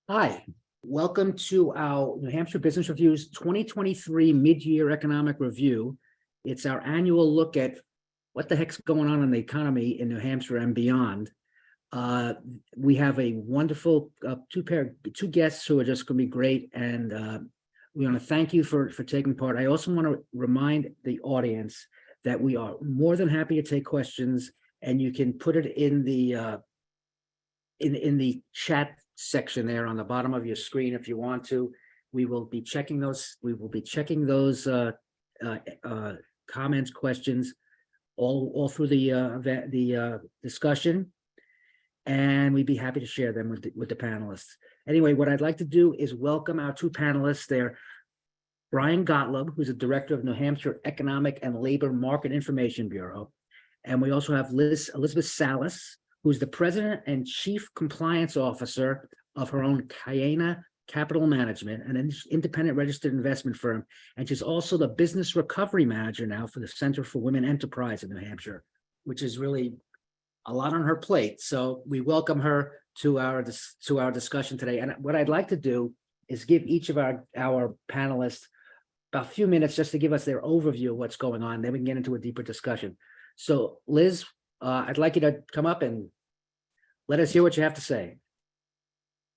Hi, welcome to our New Hampshire Business Review's 2023 Mid-Year Economic Review. It's our annual look at what the heck's going on in the economy in New Hampshire and beyond. We have a wonderful two guests who are just going to be great, and we want to thank you for taking part. I also want to remind the audience that we are more than happy to take questions, and you can put it in the chat section there on the bottom of your screen if you want to. We will be checking those. We will be checking those comments, questions, all through the discussion, and we'd be happy to share them with the panelists. Anyway, what I'd like to do is welcome our two panelists. They're Brian Gottlob, who's the director of New Hampshire Economic and Labor Market Information Bureau, and we also have Elizabeth Salas, who's the president and chief compliance officer of her own Cayena Capital Management, an independent registered investment firm. And she's also the business recovery manager now for the Center for Women Enterprise in New Hampshire, which is really a lot on her plate. So we welcome her to our discussion today. And what I'd like to do is give each of our panelists about a few minutes just to give us their overview of what's going on. Then we can get into a deeper discussion. So Liz, I'd like you to come up and let us hear what you have to say.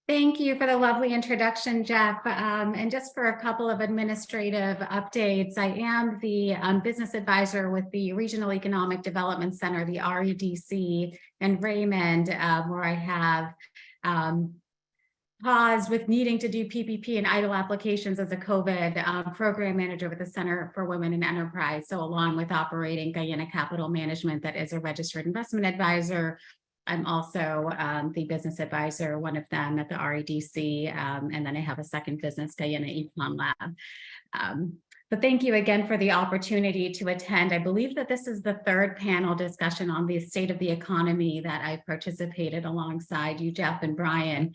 Thank you for the lovely introduction, Jeff. And just for a couple of administrative updates, I am the business advisor with the Regional Economic Development Center, the REDC, in Raymond, where I have paused with needing to do PPP and idle applications as a COVID program manager with the Center for Women in Enterprise. So along with operating Cayena Capital Management, that is a registered investment advisor, I'm also the business advisor, one of them at the REDC, and then I have a second business, Cayena Econ Lab. But thank you again for the opportunity to attend. I believe that this is the third panel discussion on the state of the economy that I've participated alongside you, Jeff and Brian.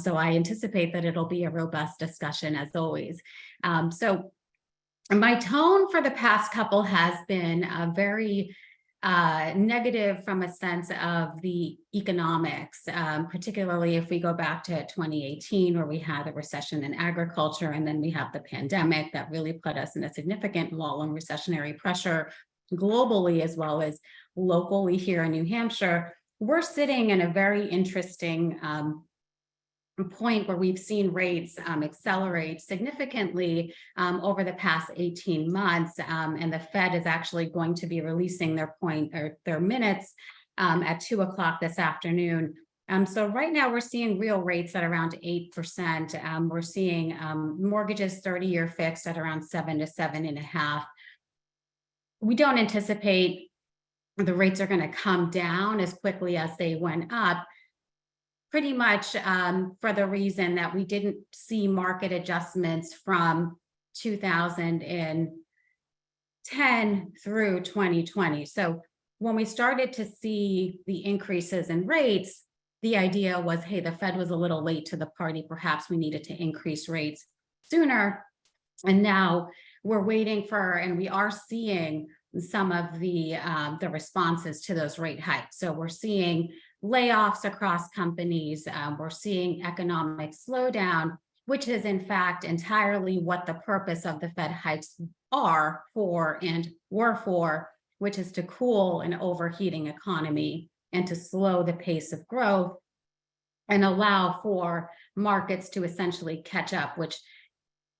So I anticipate that it'll be a robust discussion as always. So my tone for the past couple has been very negative from a sense of the economics, particularly if we go back to 2018, where we had a recession in agriculture, and then we have the pandemic that really put us in a significant lull and recessionary pressure globally as well as locally here in New Hampshire. We're sitting in a very interesting point where we've seen rates accelerate significantly over the past 18 months, and the Fed is actually going to be releasing their minutes at 2 o'clock this afternoon. So right now we're seeing real rates at around 8%. We're seeing mortgages 30-year fixed at around 7 to 7.5. We don't anticipate the rates are going to come down as quickly as they went up, pretty much for the reason that we didn't see market adjustments from 2010 through 2020. So when we started to see the increases in rates, the idea was, hey, the Fed was a little late to the party. Perhaps we needed to increase rates sooner. And now we're waiting for, and we are seeing some of the responses to those rate hikes. So we're seeing layoffs across companies. We're seeing economic slowdown, which is in fact entirely what the purpose of the Fed hikes are for and were for, which is to cool an overheating economy and to slow the pace of growth and allow for markets to essentially catch up, which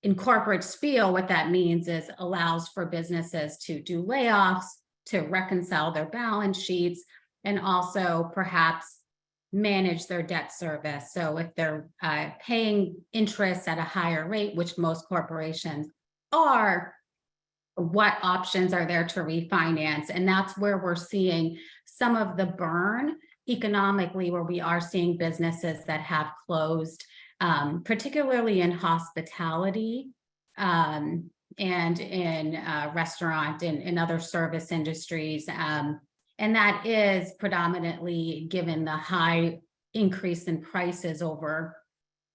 in corporate spiel, what that means is allows for businesses to do layoffs, to reconcile their balance sheets, and also perhaps manage their debt service. So if they're paying interest at a higher rate, which most corporations are, what options are there to refinance? And that's where we're seeing some of the burn economically, where we are seeing businesses that have closed, particularly in hospitality and in restaurant and other service industries. And that is predominantly given the high increase in prices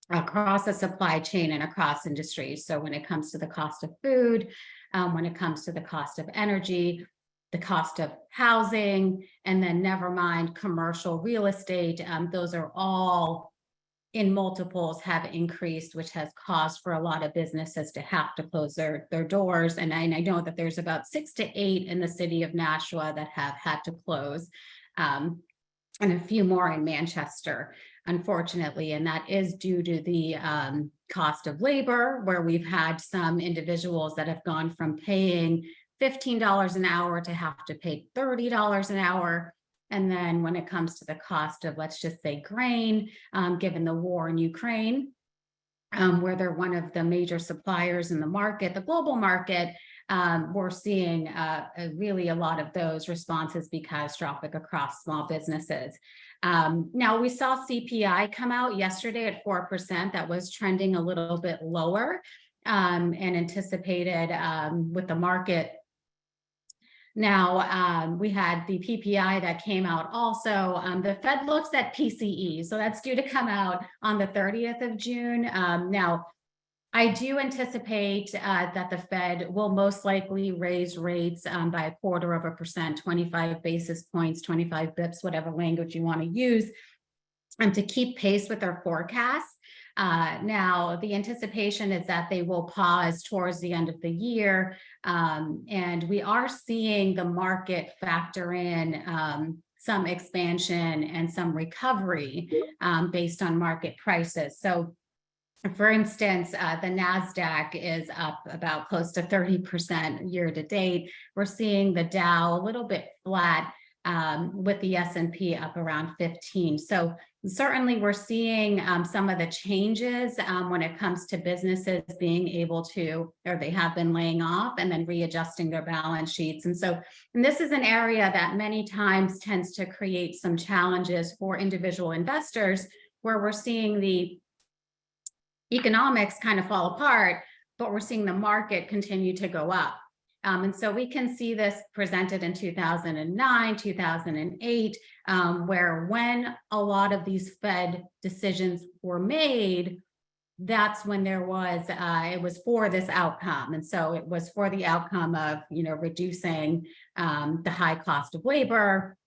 across the supply chain and across industries. So when it comes to the cost of food, when it comes to the cost of energy, the cost of housing, and then never mind commercial real estate, those are all in multiples have increased, which has caused for a lot of businesses to have to close their doors. And I know that there's about 6 to 8 in the city of Nashua that have had to close, and a few more in Manchester, unfortunately. And that is due to the cost of labor, where we've had some individuals that have gone from paying $15 an hour to have to pay $30 an hour. And then when it comes to the cost of, let's just say, grain, given the war in Ukraine, where they're one of the major suppliers in the market, the global market, we're seeing really a lot of those responses be catastrophic across small businesses. Now, we saw CPI come out yesterday at 4%. That was trending a little bit lower and anticipated with the market. Now, we had the PPI that came out also. The Fed looks at PCE, so that's due to come out on the 30th of June. Now, I do anticipate that the Fed will most likely raise rates by 0.25%, 25 basis points, 25 bips, whatever language you want to use, to keep pace with their forecasts. Now, the anticipation is that they will pause towards the end of the year, and we are seeing the market factor in some expansion and some recovery based on market prices. So, for instance, the NASDAQ is up about close to 30% year to date. We're seeing the Dow a little bit flat, with the S&P up around 15. So certainly we're seeing some of the changes when it comes to businesses being able to, or they have been laying off and then readjusting their balance sheets. And this is an area that many times tends to create some challenges for individual investors, where we're seeing the economics kind of fall apart, but we're seeing the market continue to go up. And so we can see this presented in 2009, 2008, where when a lot of these Fed decisions were made, that's when there was, it was for this outcome. And so it was for the outcome of, reducing the high cost of labor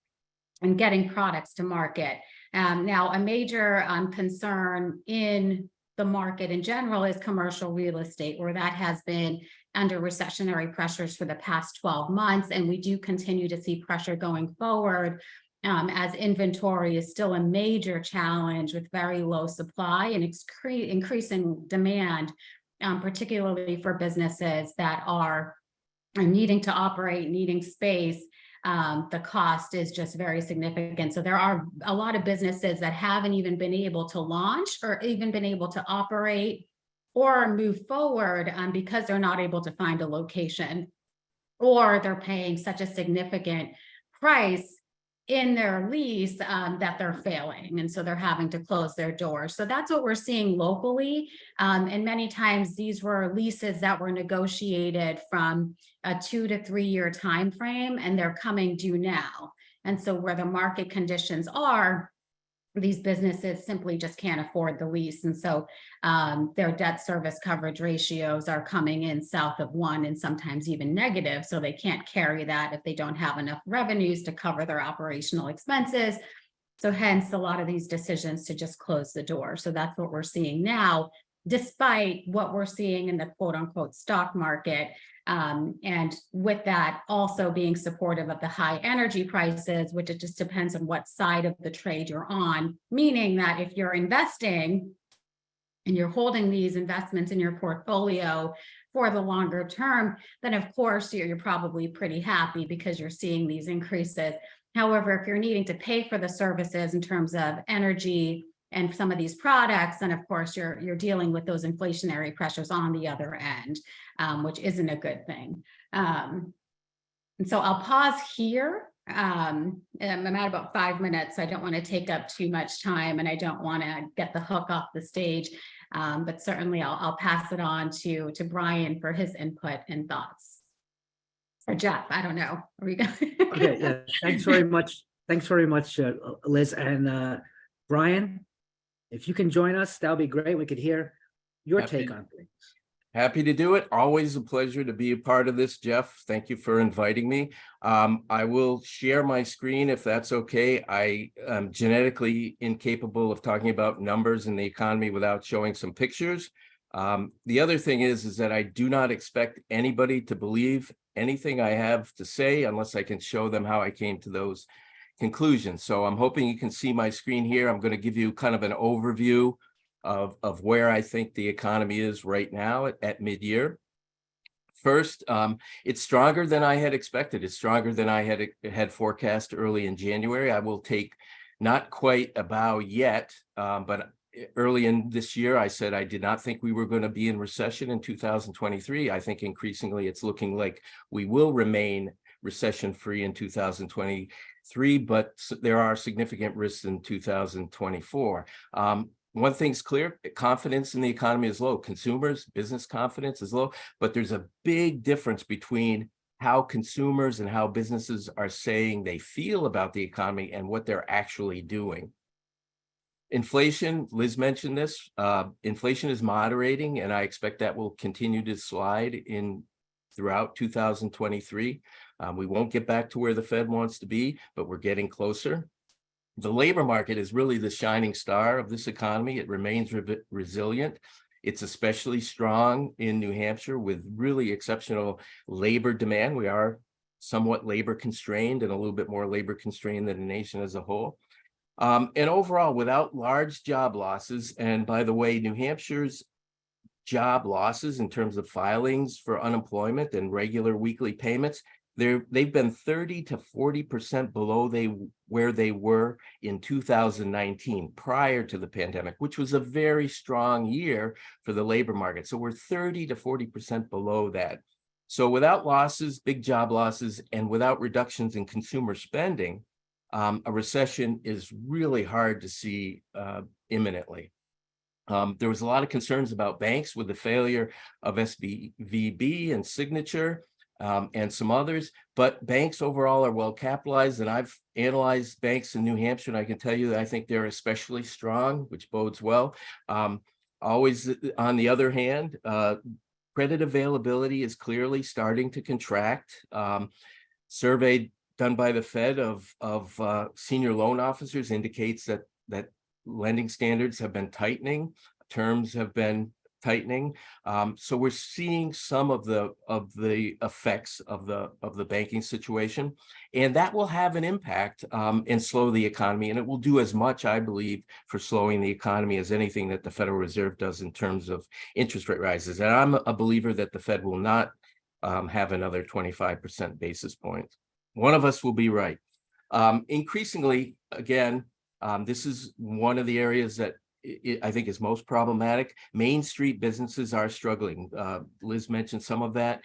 and getting products to market. Now, a major concern in the market in general is commercial real estate, where that has been under recessionary pressures for the past 12 months. And we do continue to see pressure going forward, as inventory is still a major challenge with very low supply and increasing demand, particularly for businesses that are needing to operate, needing space. The cost is just very significant. So there are a lot of businesses that haven't even been able to launch or even been able to operate or move forward because they're not able to find a location, or they're paying such a significant price in their lease that they're failing. And so they're having to close their doors. So that's what we're seeing locally. And many times these were leases that were negotiated from a 2 to 3 year time frame, and they're coming due now. And so where the market conditions are, these businesses simply just can't afford the lease. And so their debt service coverage ratios are coming in south of 1 and sometimes even negative. So they can't carry that if they don't have enough revenues to cover their operational expenses. So hence a lot of these decisions to just close the door. So that's what we're seeing now, despite what we're seeing in the quote unquote stock market. And with that also being supportive of the high energy prices, which it just depends on what side of the trade you're on, meaning that if you're investing and you're holding these investments in your portfolio for the longer term, then of course you're probably pretty happy because you're seeing these increases. However, if you're needing to pay for the services in terms of energy and some of these products, and of course you're dealing with those inflationary pressures on the other end, which isn't a good thing. And so I'll pause here. I'm at about 5 minutes, so I don't want to take up too much time, and I don't want to get the hook off the stage. But certainly I'll pass it on to Brian for his input and thoughts. Or Jeff, I don't know. Are we going? Okay, yeah. Thanks very much. Thanks very much, Liz and Brian. If you can join us, that'll be great. We could hear your take on things. Happy to do it. Always a pleasure to be a part of this, Jeff. Thank you for inviting me. I will share my screen if that's okay. I am genetically incapable of talking about numbers in the economy without showing some pictures. The other thing is that I do not expect anybody to believe anything I have to say unless I can show them how I came to those conclusions. So I'm hoping you can see my screen here. I'm going to give you kind of an overview of where I think the economy is right now at mid-year. First, it's stronger than I had expected. It's stronger than I had forecast early in January. I will take not quite a bow yet, but early in this year, I said I did not think we were going to be in recession in 2023. I think increasingly it's looking like we will remain recession-free in 2023, but there are significant risks in 2024. One thing's clear, confidence in the economy is low. Consumers, business confidence is low, but there's a big difference between how consumers and how businesses are saying they feel about the economy and what they're actually doing. Inflation, Liz mentioned this, inflation is moderating, and I expect that will continue to slide throughout 2023. We won't get back to where the Fed wants to be, but we're getting closer. The labor market is really the shining star of this economy. It remains resilient. It's especially strong in New Hampshire with really exceptional labor demand. We are somewhat labor constrained and a little bit more labor constrained than the nation as a whole. And overall, without large job losses, and by the way, New Hampshire's job losses in terms of filings for unemployment and regular weekly payments, they've been 30 to 40% below where they were in 2019 prior to the pandemic, which was a very strong year for the labor market. So we're 30 to 40% below that. So without losses, big job losses, and without reductions in consumer spending, a recession is really hard to see imminently. There was a lot of concerns about banks with the failure of SVB and Signature. And some others, but banks overall are well capitalized, and I've analyzed banks in New Hampshire, and I can tell you that I think they're especially strong, which bodes well. Always, on the other hand, credit availability is clearly starting to contract. Survey done by the Fed of senior loan officers indicates that lending standards have been tightening, terms have been tightening. So we're seeing some of the effects of the banking situation, and that will have an impact and slow the economy. And it will do as much, I believe, for slowing the economy as anything that the Federal Reserve does in terms of interest rate rises. And I'm a believer that the Fed will not have another 25% basis points. One of us will be right. Increasingly, again, this is one of the areas that I think is most problematic. Main Street businesses are struggling. Liz mentioned some of that.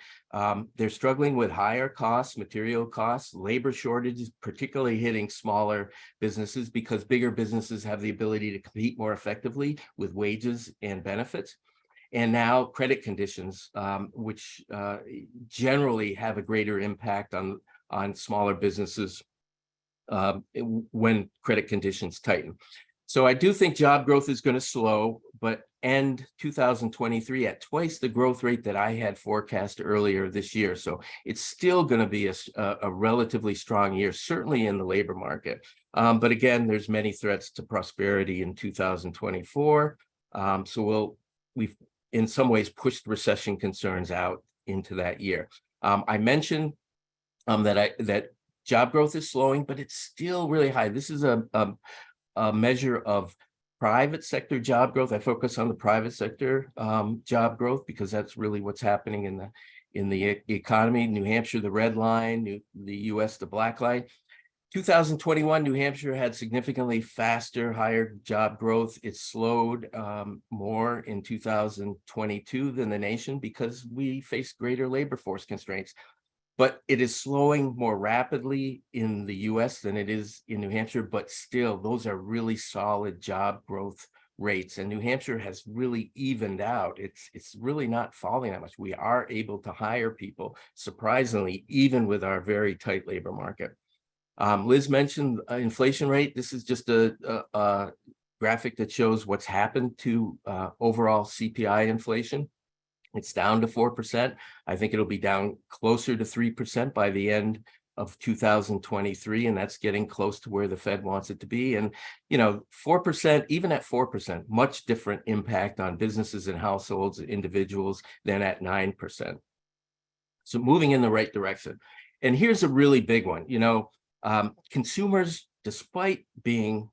They're struggling with higher costs, material costs, labor shortages, particularly hitting smaller businesses because bigger businesses have the ability to compete more effectively with wages and benefits. And now credit conditions, which generally have a greater impact on smaller businesses when credit conditions tighten. So I do think job growth is going to slow, but end 2023 at twice the growth rate that I had forecast earlier this year. So it's still going to be a relatively strong year, certainly in the labor market. But again, there's many threats to prosperity in 2024. So we've in some ways pushed recession concerns out into that year. I mentioned that job growth is slowing, but it's still really high. This is a measure of private sector job growth. I focus on the private sector job growth because that's really what's happening in the economy. New Hampshire, the red line, the US, the black line. 2021, New Hampshire had significantly faster, higher job growth. It slowed more in 2022 than the nation because we faced greater labor force constraints. But it is slowing more rapidly in the US than it is in New Hampshire, but still, those are really solid job growth rates. And New Hampshire has really evened out. It's really not falling that much. We are able to hire people, surprisingly, even with our very tight labor market. Liz mentioned inflation rate. This is just a graphic that shows what's happened to overall CPI inflation. It's down to 4%. I think it'll be down closer to 3% by the end of 2023, and that's getting close to where the Fed wants it to be. And 4%, even at 4%, much different impact on businesses and households, individuals, than at 9%. So moving in the right direction. And here's a really big one. Consumers, despite being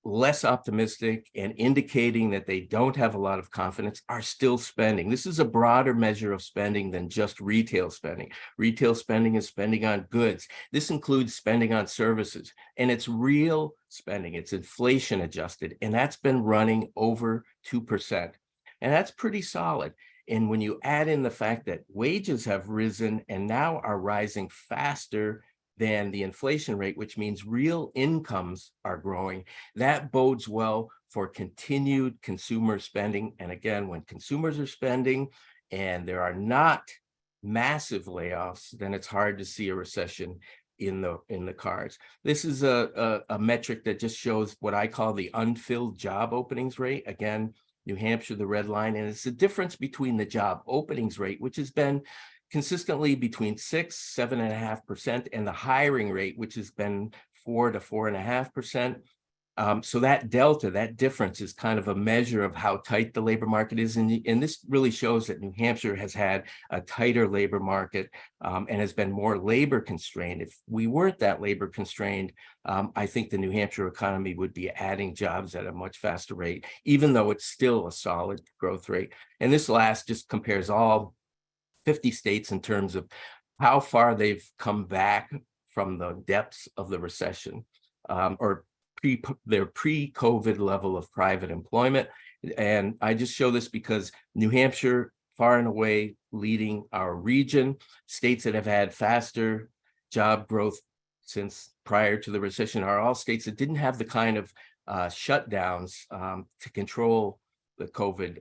less optimistic and indicating that they don't have a lot of confidence, are still spending. This is a broader measure of spending than just retail spending. Retail spending is spending on goods. This includes spending on services, and it's real spending. It's inflation adjusted, and that's been running over 2%. And that's pretty solid. And when you add in the fact that wages have risen and now are rising faster than the inflation rate, which means real incomes are growing, that bodes well for continued consumer spending. And again, when consumers are spending and there are not massive layoffs, then it's hard to see a recession in the cards. This is a metric that just shows what I call the unfilled job openings rate. Again, New Hampshire, the red line, and it's the difference between the job openings rate, which has been consistently between 6-7.5%, and the hiring rate, which has been 4 to 4.5%. So that delta, that difference, is kind of a measure of how tight the labor market is. And this really shows that New Hampshire has had a tighter labor market and has been more labor constrained. If we weren't that labor constrained, I think the New Hampshire economy would be adding jobs at a much faster rate, even though it's still a solid growth rate. And this last just compares all 50 states in terms of how far they've come back from the depths of the recession, or their pre-COVID level of private employment. And I just show this because New Hampshire, far and away leading our region. States that have had faster job growth since prior to the recession are all states that didn't have the kind of shutdowns to control the COVID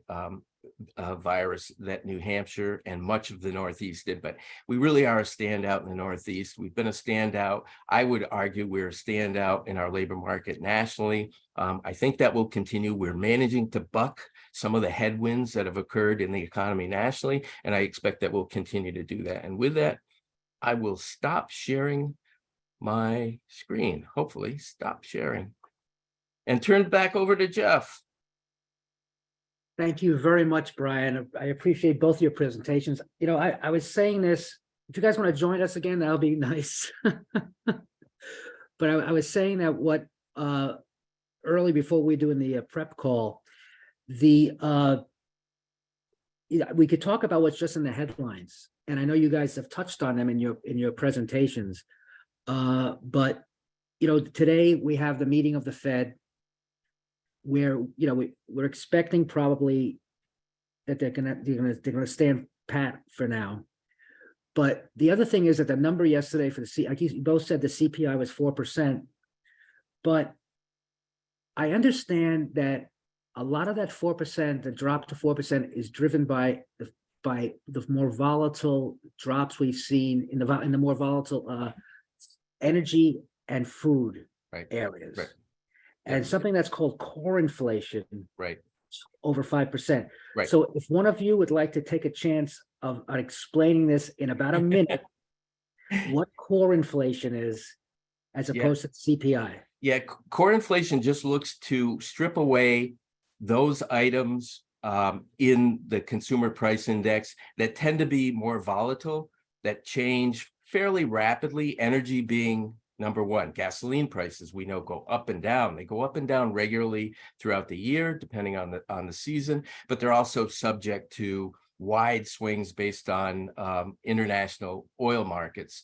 virus that New Hampshire and much of the Northeast did. But we really are a standout in the Northeast. We've been a standout. I would argue we're a standout in our labor market nationally. I think that will continue. We're managing to buck some of the headwinds that have occurred in the economy nationally, and I expect that we'll continue to do that. And with that, I will stop sharing my screen, hopefully stop sharing, and turn it back over to Jeff. Thank you very much, Brian. I appreciate both your presentations. I was saying this, if you guys want to join us again, that'll be nice. But I was saying that early before we do in the prep call, we could talk about what's just in the headlines. And I know you guys have touched on them in your presentations. But today we have the meeting of the Fed, where we're expecting probably that they're gonna stand pat for now. But the other thing is that the number yesterday for like you both said, the CPI was 4%, but I understand that a lot of that 4%, the drop to 4%, is driven by the more volatile drops we've seen in the more volatile energy and food areas. Right. And something that's called core inflation, Right. over 5%. Right. So if one of you would like to take a chance of explaining this in about a minute, what core inflation is as opposed to CPI. Yeah, core inflation just looks to strip away those items in the consumer price index that tend to be more volatile, that change fairly rapidly, energy being number one. Gasoline prices, we know, go up and down. They go up and down regularly throughout the year, depending on the season, but they're also subject to wide swings based on international oil markets.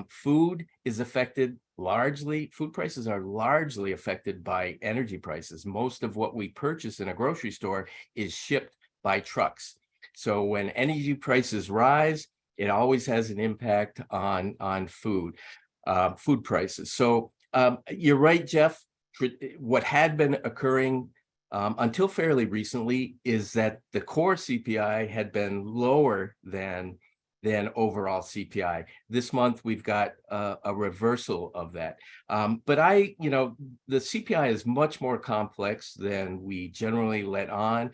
Food is affected largely, food prices are largely affected by energy prices. Most of what we purchase in a grocery store is shipped by trucks. So when energy prices rise, it always has an impact on food prices. So you're right, Jeff. What had been occurring until fairly recently is that the core CPI had been lower than overall CPI. This month we've got a reversal of that. But the CPI is much more complex than we generally let on.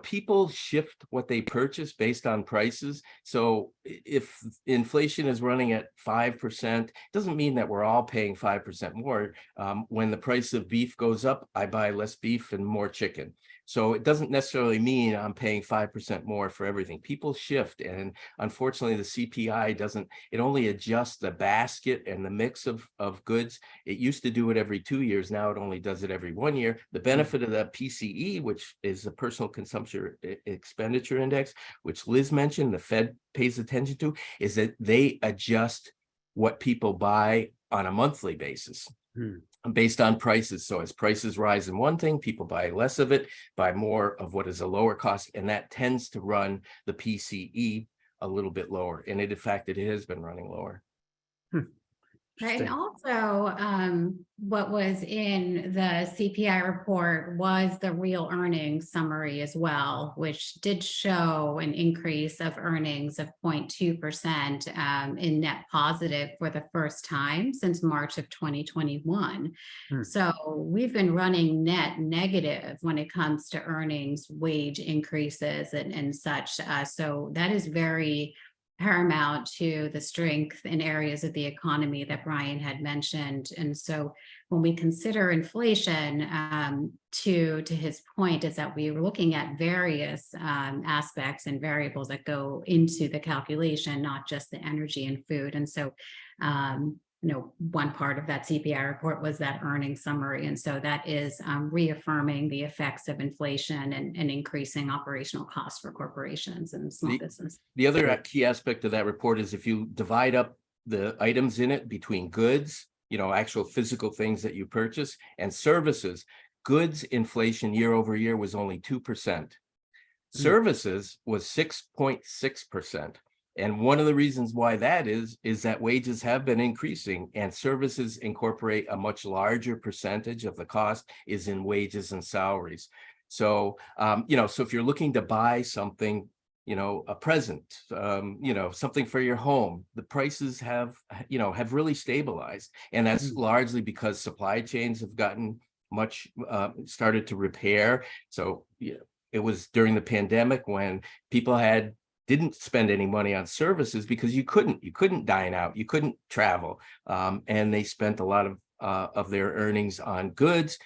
people shift what they purchase based on prices. So if inflation is running at 5%, doesn't mean that we're all paying 5% more. When the price of beef goes up, I buy less beef and more chicken. So it doesn't necessarily mean I'm paying 5% more for everything. People shift, and unfortunately the CPI doesn't, it only adjusts the basket and the mix of goods. It used to do it every 2 years. Now it only does it every 1 year. The benefit of the PCE, which is the personal consumption expenditure index, which Liz mentioned, the Fed pays attention to, is that they adjust what people buy on a monthly basis. Based on prices. So as prices rise in one thing, people buy less of it, buy more of what is a lower cost, and that tends to run the PCE a little bit lower. And in fact, it has been running lower. And also, what was in the CPI report was the real earnings summary as well, which did show an increase of earnings of 0.2% in net positive for the first time since March of 2021. So we've been running net negative when it comes to earnings, wage increases and such. So that is very paramount to the strength in areas of the economy that Brian had mentioned. And so when we consider inflation, to his point, is that we were looking at various aspects and variables that go into the calculation, not just the energy and food. And so one part of that CPI report was that earnings summary. And so that is reaffirming the effects of inflation and increasing operational costs for corporations and small business. The other key aspect of that report is if you divide up the items in it between goods, actual physical things that you purchase, and services, goods inflation year over year was only 2%. Services was 6.6%. And one of the reasons why that is that wages have been increasing, and services incorporate a much larger percentage of the cost is in wages and salaries. So, so if you're looking to buy something, a present, something for your home, the prices have really stabilized. And that's largely because supply chains have gotten much, started to repair. So, it was during the pandemic when people didn't spend any money on services because you couldn't dine out, you couldn't travel, and they spent a lot of their earnings on goods.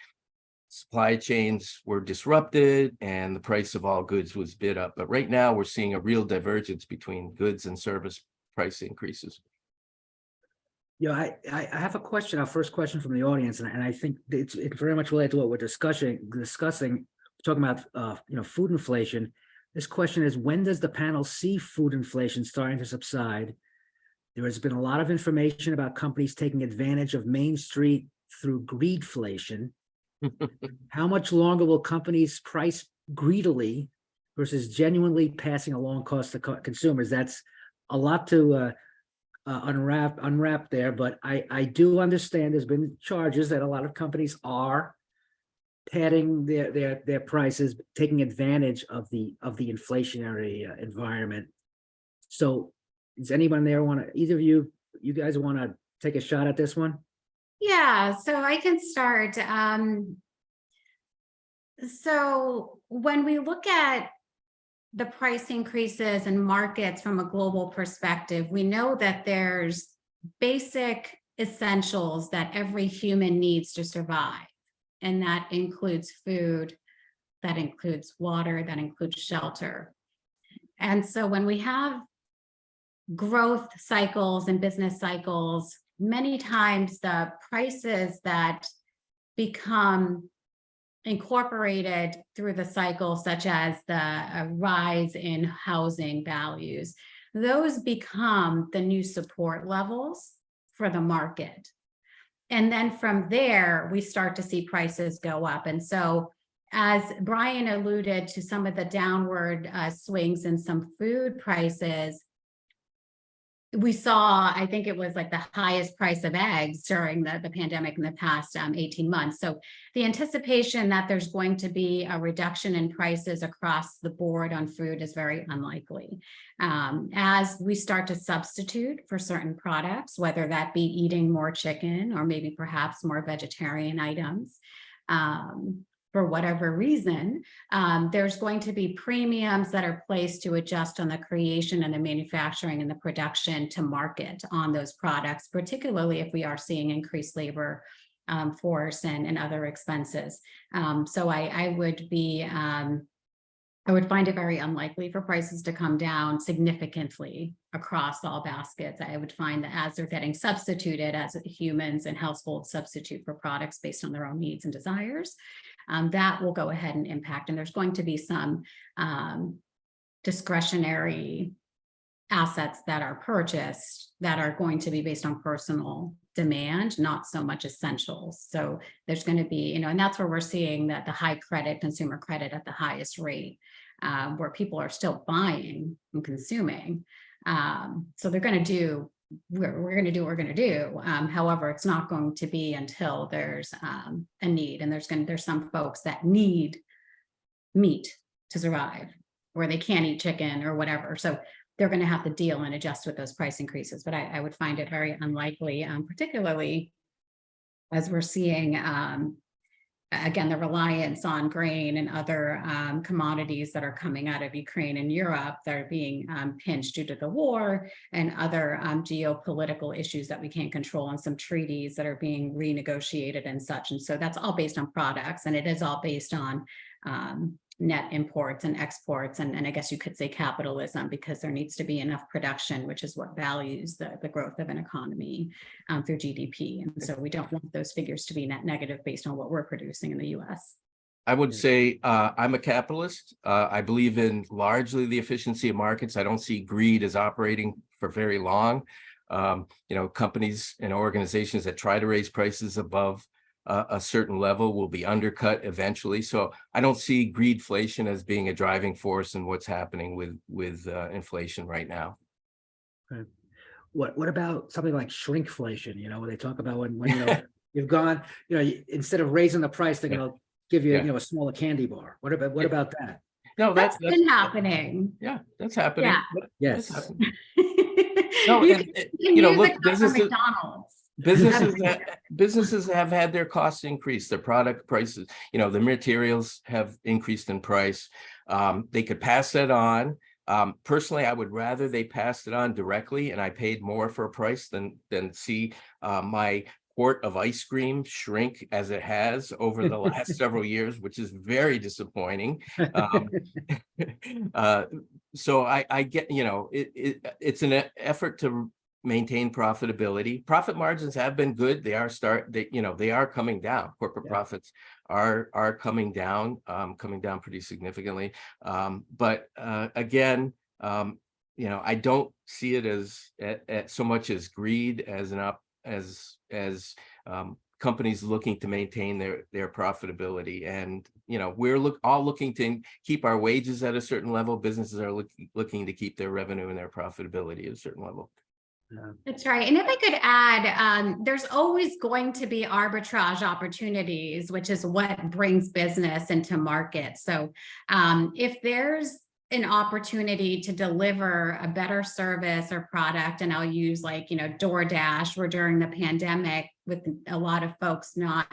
Supply chains were disrupted and the price of all goods was bid up. But right now we're seeing a real divergence between goods and service price increases. I have a question, our first question from the audience, and I think it's very much related to what we're discussing, talking about food inflation. This question is, when does the panel see food inflation starting to subside? There has been a lot of information about companies taking advantage of Main Street through greedflation. How much longer will companies price greedily versus genuinely passing along costs to consumers? That's a lot to unwrap there, but I do understand there's been charges that a lot of companies are padding their prices, taking advantage of the inflationary environment. So does anyone there either of you guys want to take a shot at this one? Yeah, so I can start. So when we look at the price increases in markets from a global perspective, we know that there's basic essentials that every human needs to survive. And that includes food, that includes water, that includes shelter. And so when we have growth cycles and business cycles, many times the prices that become incorporated through the cycle, such as the rise in housing values, those become the new support levels for the market. And then from there, we start to see prices go up. And so as Brian alluded to some of the downward swings in some food prices, we saw, I think it was like the highest price of eggs during the pandemic in the past 18 months. So the anticipation that there's going to be a reduction in prices across the board on food is very unlikely. As we start to substitute for certain products, whether that be eating more chicken or maybe perhaps more vegetarian items, for whatever reason, there's going to be premiums that are placed to adjust on the creation and the manufacturing and the production to market on those products, particularly if we are seeing increased labor force and other expenses. So I would find it very unlikely for prices to come down significantly across all baskets. I would find that as they're getting substituted, as humans and households substitute for products based on their own needs and desires, that will go ahead and impact. And there's going to be some discretionary assets that are purchased that are going to be based on personal demand, not so much essentials. So there's going to be, and that's where we're seeing that the high credit, consumer credit at the highest rate, where people are still buying and consuming. So they're going to do, we're going to do what we're going to do. However, it's not going to be until there's a need, and there's some folks that need meat to survive, where they can't eat chicken or whatever. So they're going to have to deal and adjust with those price increases. But I would find it very unlikely, particularly as we're seeing, again, the reliance on grain and other commodities that are coming out of Ukraine and Europe that are being pinched due to the war and other geopolitical issues that we can't control, and some treaties that are being renegotiated and such. And so that's all based on products, and it is all based on net imports and exports, and I guess you could say capitalism, because there needs to be enough production, which is what values the growth of an economy through GDP. And so we don't want those figures to be net negative based on what we're producing in the US. I would say I'm a capitalist. I believe in largely the efficiency of markets. I don't see greed as operating for very long. Companies and organizations that try to raise prices above a certain level will be undercut eventually. So I don't see greedflation as being a driving force in what's happening with inflation right now. Okay. What about something like shrinkflation? Where they talk about when you've gone, instead of raising the price, they're going to give you, a smaller candy bar. What about that? No, that's been happening. Yeah, that's happening. Yeah. Yes. That's happening. No, look, businesses have had their costs increase, their product prices, the materials have increased in price. They could pass that on. Personally, I would rather they passed it on directly and I paid more for a price than see my quart of ice cream shrink as it has over the last several years, which is very disappointing. So I get, it's an effort to maintain profitability. Profit margins have been good. They are coming down. Corporate profits are coming down pretty significantly. But again, I don't see it as so much as greed as companies looking to maintain their profitability. And we're all looking to keep our wages at a certain level. Businesses are looking to keep their revenue and their profitability at a certain level. That's right. And if I could add, there's always going to be arbitrage opportunities, which is what brings business into market. So if there's an opportunity to deliver a better service or product, and I'll use DoorDash, where during the pandemic, with a lot of folks not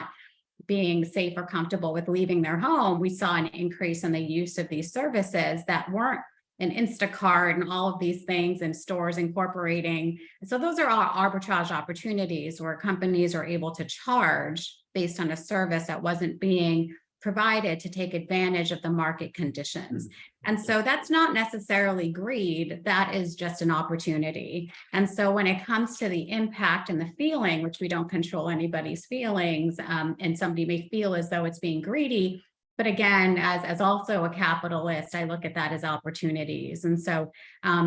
being safe or comfortable with leaving their home, we saw an increase in the use of these services that weren't an Instacart and all of these things, and stores incorporating. So those are all arbitrage opportunities where companies are able to charge based on a service that wasn't being provided to take advantage of the market conditions. And so that's not necessarily greed, that is just an opportunity. And so when it comes to the impact and the feeling, which we don't control anybody's feelings, and somebody may feel as though it's being greedy, but again, as also a capitalist, I look at that as opportunities. And so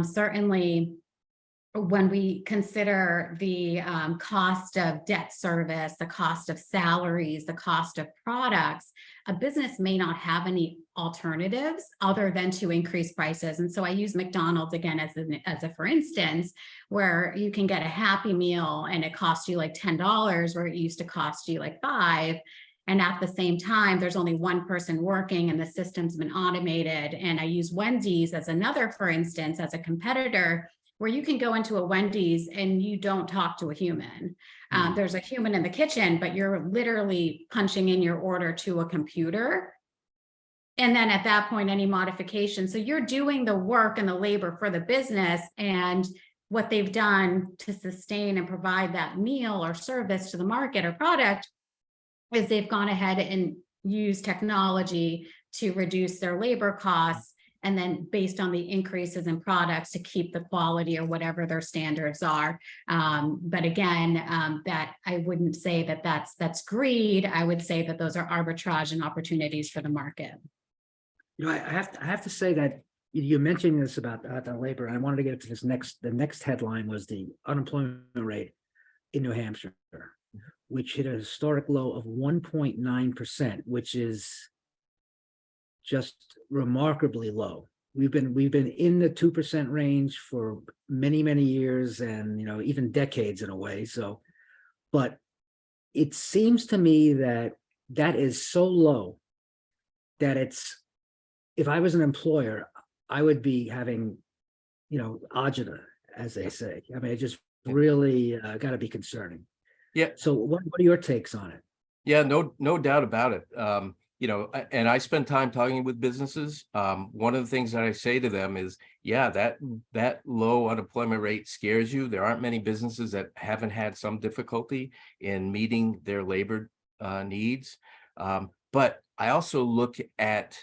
certainly when we consider the cost of debt service, the cost of salaries, the cost of products, a business may not have any alternatives other than to increase prices. And so I use McDonald's again as a for instance, where you can get a Happy Meal and it costs you like $10 where it used to cost you like $5. And at the same time, there's only one person working and the system's been automated. And I use Wendy's as another, for instance, as a competitor, where you can go into a Wendy's and you don't talk to a human. Mhm. There's a human in the kitchen, but you're literally punching in your order to a computer. And then at that point, any modification. So you're doing the work and the labor for the business, and what they've done to sustain and provide that meal or service to the market or product is they've gone ahead and used technology to reduce their labor costs, and then based on the increases in products to keep the quality or whatever their standards are. But again, that I wouldn't say that that's greed. I would say that those are arbitrage and opportunities for the market. You know, I have to say that you mentioned this about the labor, and I wanted to get to this the next headline was the unemployment rate in New Hampshire, which hit a historic low of 1.9%, which is just remarkably low. We've been in the 2% range for many, many years, and even decades in a way. So, but it seems to me that is so low that if I was an employer, I would be having, agita, as they say. I mean, it just really got to be concerning. Yeah. So what are your takes on it? Yeah, no doubt about it. And I spend time talking with businesses. One of the things that I say to them is, yeah, that low unemployment rate scares you. There aren't many businesses that haven't had some difficulty in meeting their labor needs. But I also look at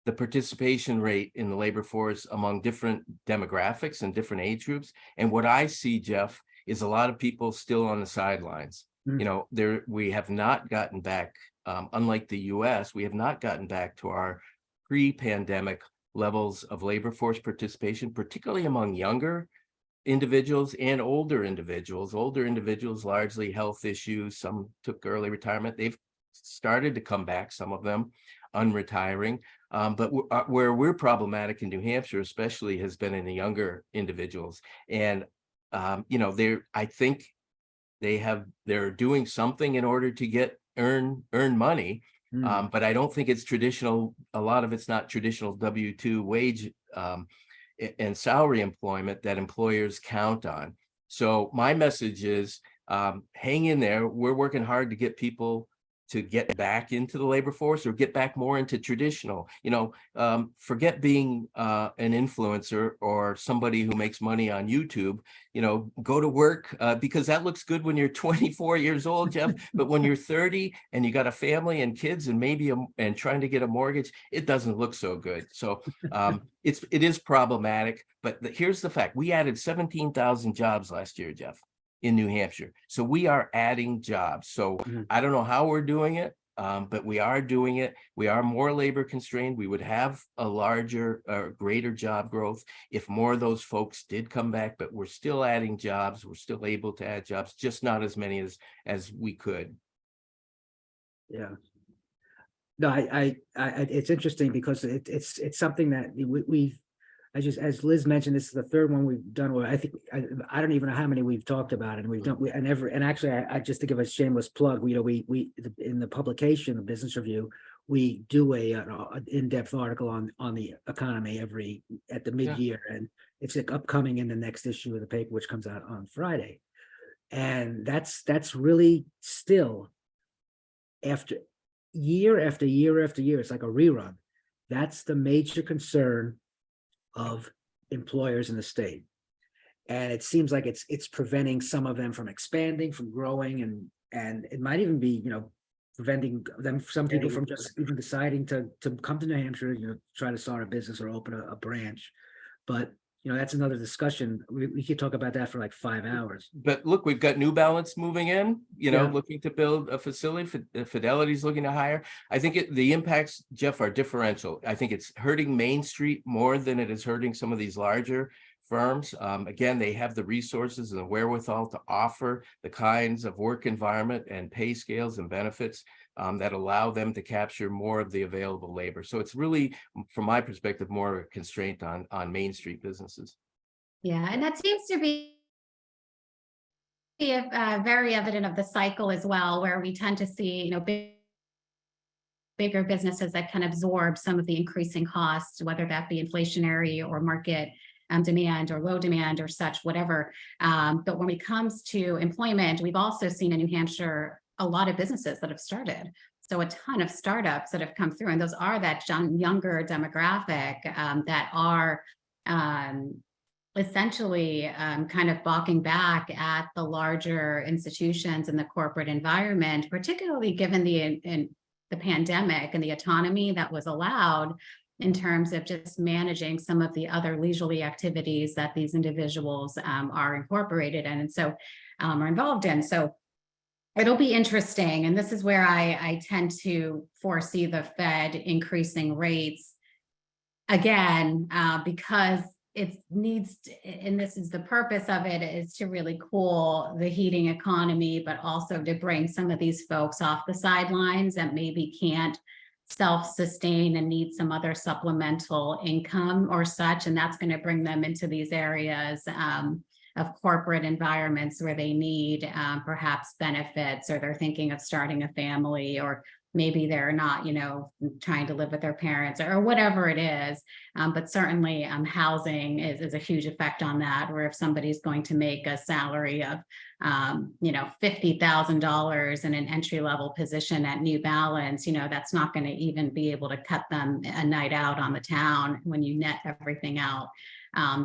the participation rate in the labor force among different demographics and different age groups. And what I see, Jeff, is a lot of people still on the sidelines. We have not gotten back, unlike the US, we have not gotten back to our pre-pandemic levels of labor force participation, particularly among younger individuals and older individuals. Older individuals, largely health issues, some took early retirement. They've started to come back, some of them unretiring. But where we're problematic in New Hampshire, especially, has been in the younger individuals. And, I think they're doing something in order to earn money. But I don't think it's traditional. A lot of it's not traditional W-2 wage and salary employment that employers count on. So my message is, hang in there. We're working hard to get people to get back into the labor force or get back more into traditional, forget being an influencer or somebody who makes money on YouTube, go to work because that looks good when you're 24 years old, Jeff, but when you're 30 and you got a family and kids and maybe and trying to get a mortgage, it doesn't look so good. So it is problematic, but here's the fact. We added 17,000 jobs last year, Jeff, in New Hampshire. So we are adding jobs. So I don't know how we're doing it, but we are doing it. We are more labor constrained. We would have a larger or greater job growth if more of those folks did come back, but we're still adding jobs. We're still able to add jobs, just not as many as we could. Yeah. No, it's interesting because it's something that we've, as Liz mentioned, this is the third one we've done where I think I don't even know how many we've talked about, and we've done and actually I just to give a shameless plug, we in the publication, the Business Review, we do an in-depth article on the economy at the mid-year, and it's upcoming in the next issue of the paper, which comes out on Friday, and that's really still after year after year after year, it's like a rerun. That's the major concern of employers in the state, and it seems like it's preventing some of them from expanding, from growing, and it might even be preventing some people from just even deciding to come to New Hampshire, try to start a business or open a branch. But that's another discussion. We could talk about that for like 5 hours. But look, we've got New Balance moving in, looking to build a facility. Fidelity's looking to hire. I think the impacts, Jeff, are differential. I think it's hurting Main Street more than it is hurting some of these larger firms. Again, they have the resources and the wherewithal to offer the kinds of work environment and pay scales and benefits that allow them to capture more of the available labor. So it's really, from my perspective, more of a constraint on Main Street businesses. Yeah, and that seems to be very evident of the cycle as well, where we tend to see, bigger businesses that can absorb some of the increasing costs, whether that be inflationary or market demand or low demand or such, whatever. But when it comes to employment, we've also seen in New Hampshire a lot of businesses that have started. So a ton of startups that have come through, and those are that younger demographic that are essentially kind of balking back at the larger institutions in the corporate environment, particularly given the pandemic and the autonomy that was allowed in terms of just managing some of the other leisurely activities that these individuals are incorporated in, and so are involved in. So it'll be interesting. And this is where I tend to foresee the Fed increasing rates again, because it needs to, and this is the purpose of it, is to really cool the heating economy, but also to bring some of these folks off the sidelines that maybe can't self-sustain and need some other supplemental income or such. And that's going to bring them into these areas of corporate environments where they need perhaps benefits, or they're thinking of starting a family, or maybe they're not, trying to live with their parents, or whatever it is. But certainly housing is a huge effect on that, where if somebody's going to make a salary of, $50,000 in an entry-level position at New Balance, that's not going to even be able to cut them a night out on the town when you net everything out.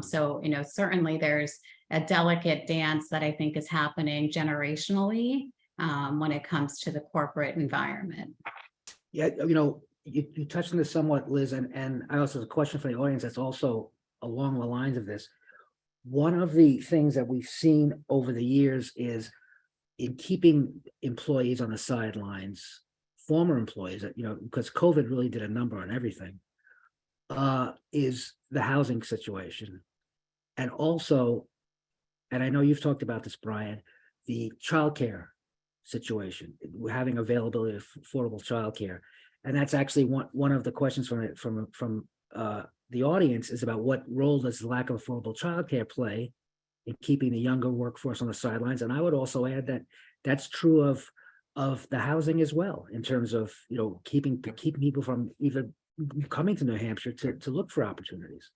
So, certainly there's a delicate dance that I think is happening generationally when it comes to the corporate environment. Yeah, you touched on this somewhat, Liz, and I also have a question for the audience that's also along the lines of this. One of the things that we've seen over the years is in keeping employees on the sidelines, former employees, because COVID really did a number on everything, is the housing situation. And also, and I know you've talked about this, Brian, the childcare situation, having availability of affordable childcare. And that's actually one of the questions from the audience is about what role does the lack of affordable childcare play in keeping the younger workforce on the sidelines. And I would also add that that's true of the housing as well, in terms of keeping people from even coming to New Hampshire to look for opportunities.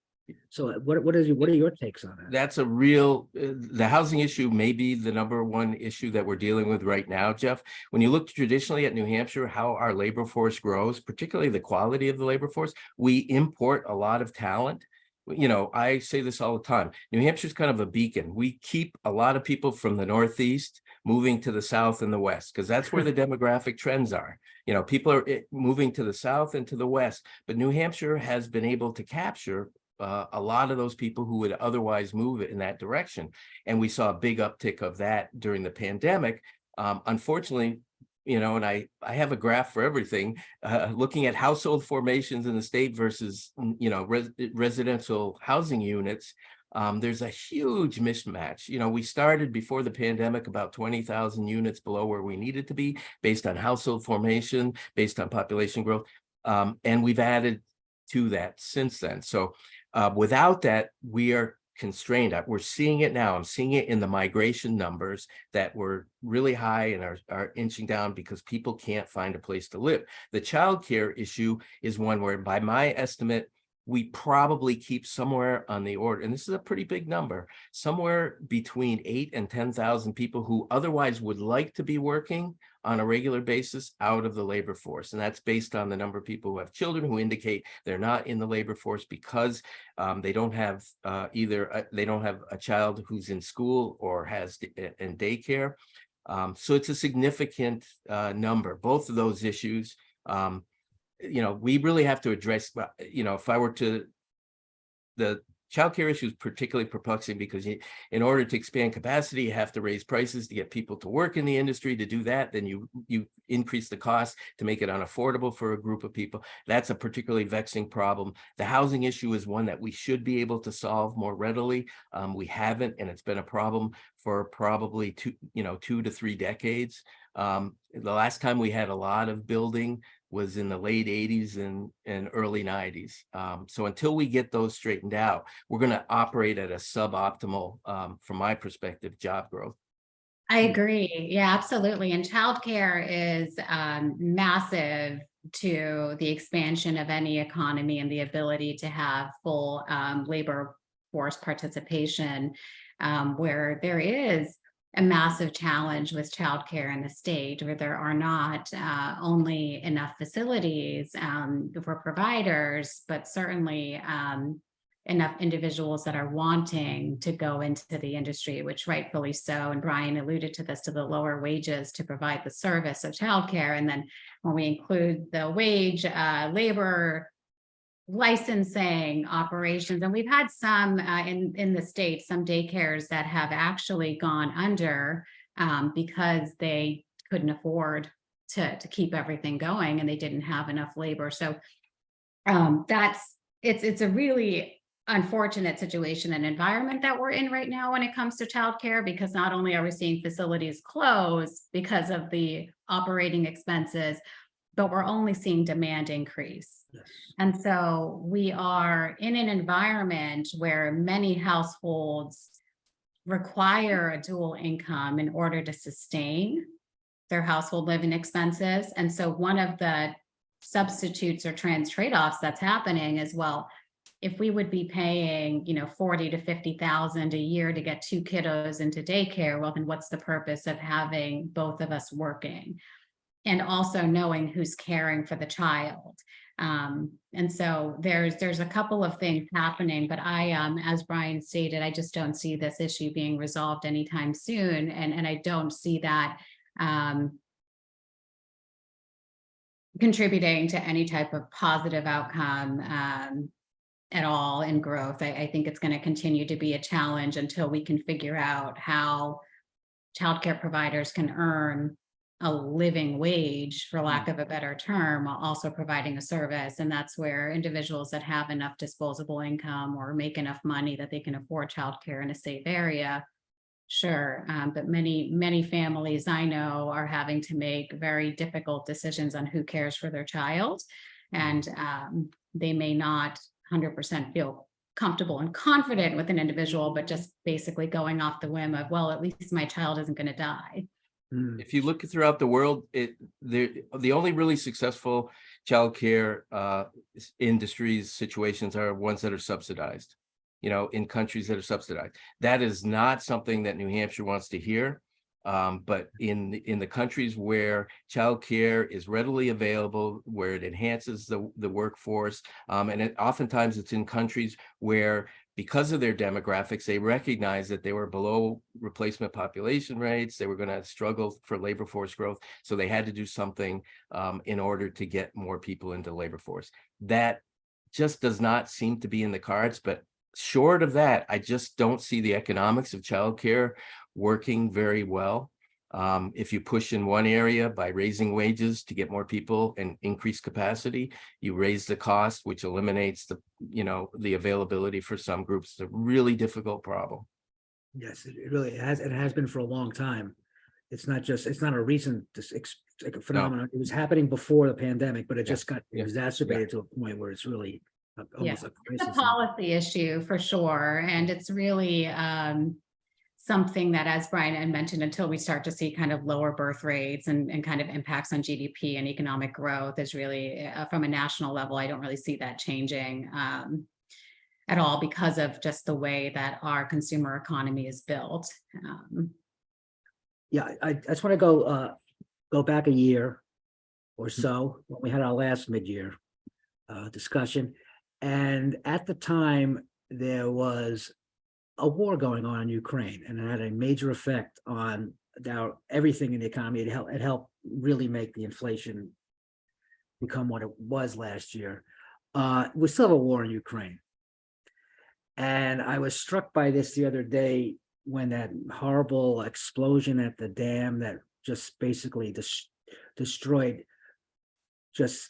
So what are your takes on that? That's a real, the housing issue may be the number one issue that we're dealing with right now, Jeff. When you look traditionally at New Hampshire, how our labor force grows, particularly the quality of the labor force, we import a lot of talent. I say this all the time. New Hampshire's kind of a beacon. We keep a lot of people from the Northeast moving to the South and the West, because that's where the demographic trends are. People are moving to the South and to the West, but New Hampshire has been able to capture a lot of those people who would otherwise move in that direction. And we saw a big uptick of that during the pandemic. Unfortunately, and I have a graph for everything, looking at household formations in the state versus, residential housing units. There's a huge mismatch. We started before the pandemic about 20,000 units below where we needed to be based on household formation, based on population growth. And we've added to that since then. So without that, we are constrained. We're seeing it now. I'm seeing it in the migration numbers that were really high and are inching down because people can't find a place to live. The childcare issue is one where, by my estimate, we probably keep somewhere on the order, and this is a pretty big number, somewhere between 8,000 and 10,000 people who otherwise would like to be working on a regular basis out of the labor force. And that's based on the number of people who have children who indicate they're not in the labor force because they don't have they don't have a child who's in school or has in daycare. So it's a significant number, both of those issues. We really have to address, if I were to, the childcare issue is particularly perplexing because in order to expand capacity, you have to raise prices to get people to work in the industry. To do that, then you increase the cost to make it unaffordable for a group of people. That's a particularly vexing problem. The housing issue is one that we should be able to solve more readily. We haven't, and it's been a problem for probably 2 to 3 decades. The last time we had a lot of building was in the late 80s and early 90s. So until we get those straightened out, we're going to operate at a suboptimal, from my perspective, job growth. I agree. Yeah, absolutely. And childcare is massive to the expansion of any economy and the ability to have full labor forced participation, where there is a massive challenge with childcare in the state, where there are not only enough facilities for providers, but certainly enough individuals that are wanting to go into the industry, which rightfully so. And Brian alluded to this, to the lower wages to provide the service of childcare. And then when we include the wage, labor, licensing, operations, and we've had some in the state, some daycares that have actually gone under because they couldn't afford to keep everything going, and they didn't have enough labor. So it's a really unfortunate situation and environment that we're in right now when it comes to childcare, because not only are we seeing facilities close because of the operating expenses, but we're only seeing demand increase. Yes. And so we are in an environment where many households require a dual income in order to sustain their household living expenses. And so one of the substitutes or trade-offs that's happening is, well, if we would be paying, you know, 40 to 50,000 a year to get 2 kiddos into daycare, well, then what's the purpose of having both of us working? And also knowing who's caring for the child. And so there's a couple of things happening, but as Brian stated, I just don't see this issue being resolved anytime soon. And I don't see that contributing to any type of positive outcome at all in growth. I think it's going to continue to be a challenge until we can figure out how childcare providers can earn a living wage, for lack of a better term, while also providing a service. And that's where individuals that have enough disposable income or make enough money that they can afford childcare in a safe area, sure. But many families I know are having to make very difficult decisions on who cares for their child. And they may not 100% feel comfortable and confident with an individual, but just basically going off the whim of, well, at least my child isn't going to die. If you look throughout the world, the only really successful childcare industries situations are ones that are subsidized, you know, in countries that are subsidized. That is not something that New Hampshire wants to hear. But in the countries where childcare is readily available, where it enhances the workforce, and oftentimes it's in countries where, because of their demographics, they recognize that they were below replacement population rates. They were going to struggle for labor force growth. So they had to do something in order to get more people into the labor force. That just does not seem to be in the cards. But short of that, I just don't see the economics of childcare working very well. If you push in one area by raising wages to get more people and increase capacity, you raise the cost, which eliminates the availability for some groups. It's a really difficult problem. Yes, it really has. It has been for a long time. It's not a recent phenomenon. No. It was happening before the pandemic, but it just got exacerbated to a point where it's really almost a crisis. It's a policy issue for sure. And it's really something that, as Brian had mentioned, until we start to see kind of lower birth rates and kind of impacts on GDP and economic growth, is really from a national level, I don't really see that changing at all, because of just the way that our consumer economy is built. I just want to go back a year or so when we had our last mid-year discussion. And at the time, there was a war going on in Ukraine, and it had a major effect on everything in the economy. It helped really make the inflation become what it was last year. We still have a war in Ukraine. And I was struck by this the other day when that horrible explosion at the dam that just basically destroyed just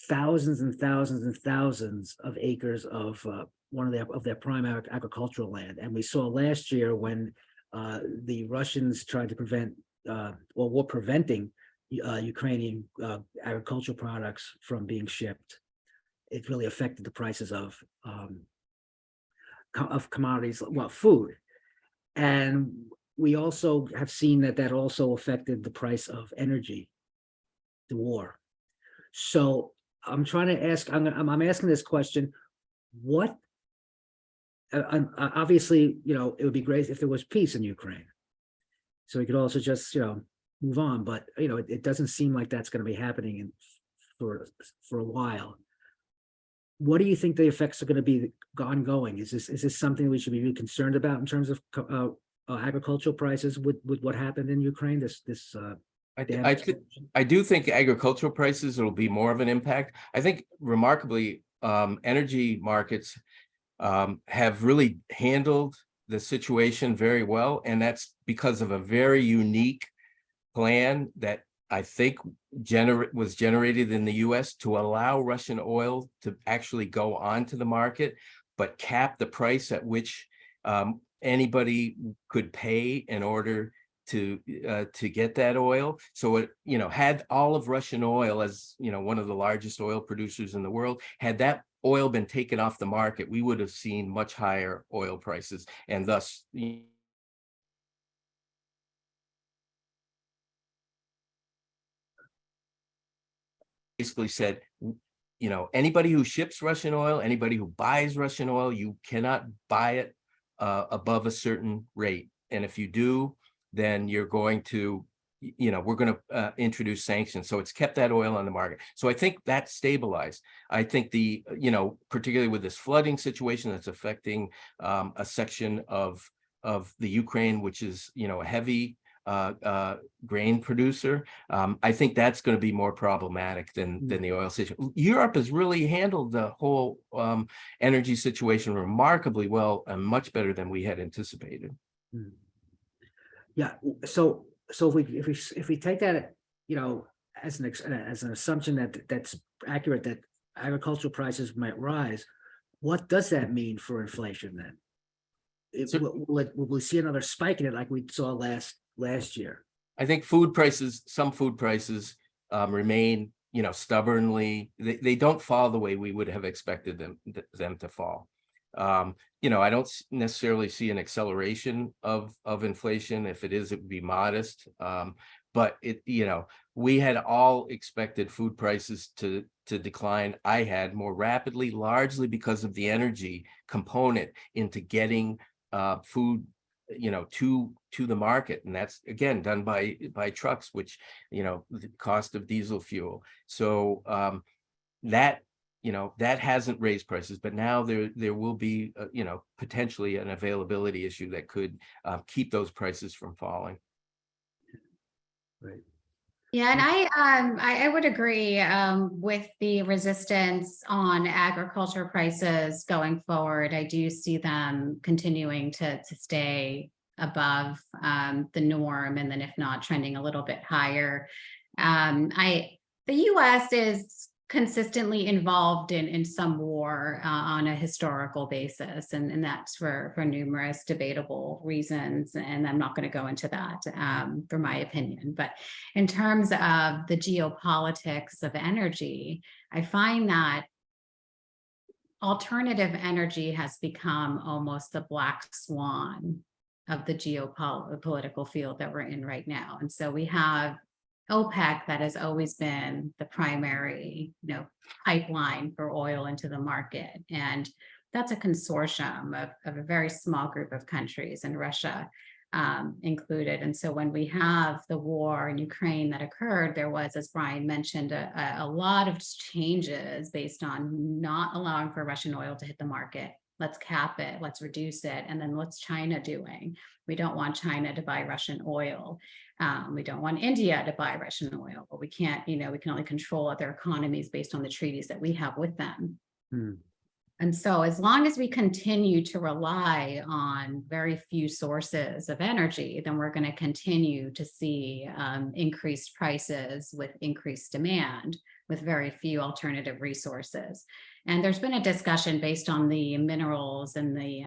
thousands and thousands and thousands of acres of one of their prime agricultural land. And we saw last year when the Russians tried to prevent or were preventing Ukrainian agricultural products from being shipped. It really affected the prices of commodities, well, food. And we also have seen that also affected the price of energy, the war. So I'm trying to ask, I'm asking this question, what obviously, it would be great if there was peace in Ukraine. So we could also just, move on, but, it doesn't seem like that's going to be happening for a while. What do you think the effects are going to be ongoing? Is this something we should be really concerned about in terms of agricultural prices with what happened in Ukraine? I do think agricultural prices will be more of an impact. I think remarkably, energy markets have really handled the situation very well, and that's because of a very unique plan that I think was generated in the US to allow Russian oil to actually go onto the market, but cap the price at which anybody could pay in order to get that oil. So it, had all of Russian oil, as one of the largest oil producers in the world, had that oil been taken off the market, we would have seen much higher oil prices, and thus basically said, anybody who ships Russian oil, anybody who buys Russian oil, you cannot buy it above a certain rate. And if you do, then you're going to, we're going to introduce sanctions. So it's kept that oil on the market. So I think that's stabilized. I think particularly with this flooding situation that's affecting a section of the Ukraine, which is, a heavy grain producer, I think that's going to be more problematic than the oil situation. Europe has really handled the whole energy situation remarkably well and much better than we had anticipated. Yeah. So if we take that, as an assumption that's accurate, that agricultural prices might rise, what does that mean for inflation then? Will we see another spike in it like we saw last year? I think some food prices remain, stubbornly, they don't fall the way we would have expected them to fall. I don't necessarily see an acceleration of inflation. If it is, it would be modest. But we had all expected food prices to decline. I had more rapidly, largely because of the energy component into getting food to the market, and that's again done by trucks, which the cost of diesel fuel. So that hasn't raised prices, but now there will be potentially an availability issue that could keep those prices from falling. Right. Yeah, and I would agree with the resistance on agriculture prices going forward. I do see them continuing to stay above the norm, and then if not, trending a little bit higher. The U.S. is consistently involved in some war on a historical basis, and that's for numerous debatable reasons, and I'm not going to go into that for my opinion. But in terms of the geopolitics of energy, I find that alternative energy has become almost the black swan of the geopolitical field that we're in right now. And so we have OPEC that has always been the primary, pipeline for oil into the market. And that's a consortium of a very small group of countries, and Russia included. And so when we have the war in Ukraine that occurred, there was, as Brian mentioned, a lot of changes based on not allowing for Russian oil to hit the market. Let's cap it, let's reduce it. And then what's China doing? We don't want China to buy Russian oil. We don't want India to buy Russian oil, but we can't, we can only control other economies based on the treaties that we have with them. And so as long as we continue to rely on very few sources of energy, then we're going to continue to see increased prices with increased demand with very few alternative resources. And there's been a discussion based on the minerals and the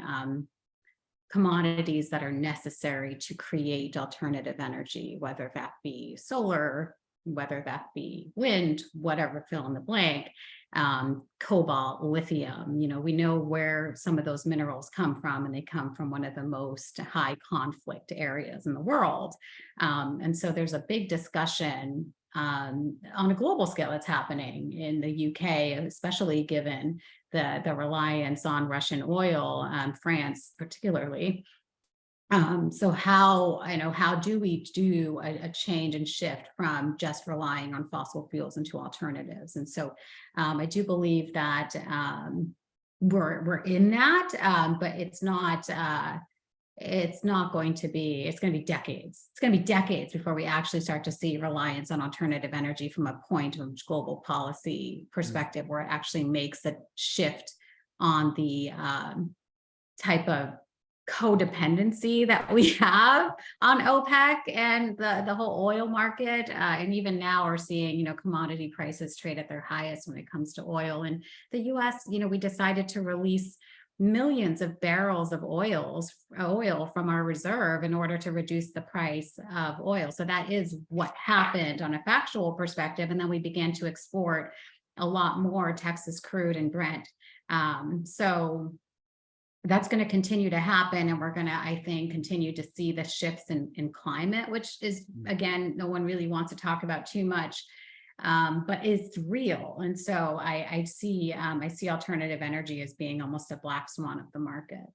commodities that are necessary to create alternative energy, whether that be solar, whether that be wind, whatever, fill in the blank, cobalt, lithium. We know where some of those minerals come from, and they come from one of the most high conflict areas in the world. And so there's a big discussion on a global scale, it's happening in the UK, especially given the reliance on Russian oil, France particularly. So how do we do a change and shift from just relying on fossil fuels into alternatives? And so I do believe that we're in that, but it's not going to be, it's going to be decades. It's going to be decades before we actually start to see reliance on alternative energy from a point of global policy perspective, where it actually makes a shift on the type of codependency that we have on OPEC and the whole oil market. And even now we're seeing, commodity prices trade at their highest when it comes to oil. And the US, we decided to release millions of barrels of oil from our reserve in order to reduce the price of oil. So that is what happened on a factual perspective. And then we began to export a lot more Texas crude and Brent. So that's going to continue to happen. And we're going to, I think, continue to see the shifts in climate, which is, again, no one really wants to talk about too much, but it's real. And so I see alternative energy as being almost a black swan of the market.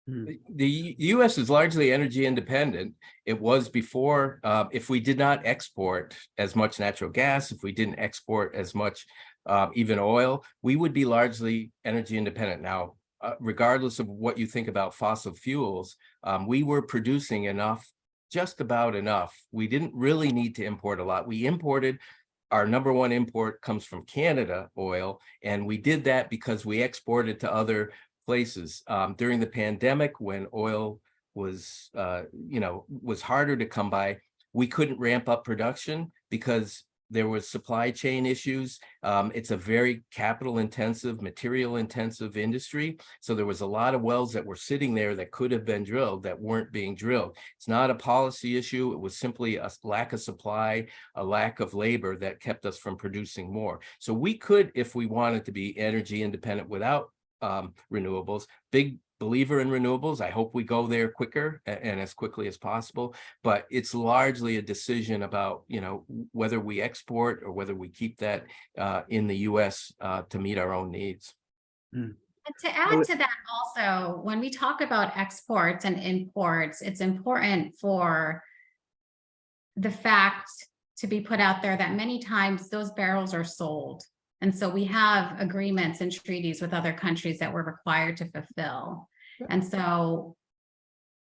The U.S. is largely energy independent. It was before. If we did not export as much natural gas, if we didn't export as much even oil, we would be largely energy independent. Now, regardless of what you think about fossil fuels, we were producing enough, just about enough. We didn't really need to import a lot. We imported, our number one import comes from Canada oil, and we did that because we exported to other places. During the pandemic, when oil was, was harder to come by, we couldn't ramp up production because there was supply chain issues. It's a very capital intensive, material intensive industry. So there was a lot of wells that were sitting there that could have been drilled that weren't being drilled. It's not a policy issue. It was simply a lack of supply, a lack of labor that kept us from producing more. So we could, if we wanted to be energy independent without renewables. Big believer in renewables. I hope we go there quicker and as quickly as possible, but it's largely a decision about, whether we export or whether we keep that in the US to meet our own needs. And to add to that also, when we talk about exports and imports, it's important for the fact to be put out there that many times those barrels are sold. And so we have agreements and treaties with other countries that we're required to fulfill. And so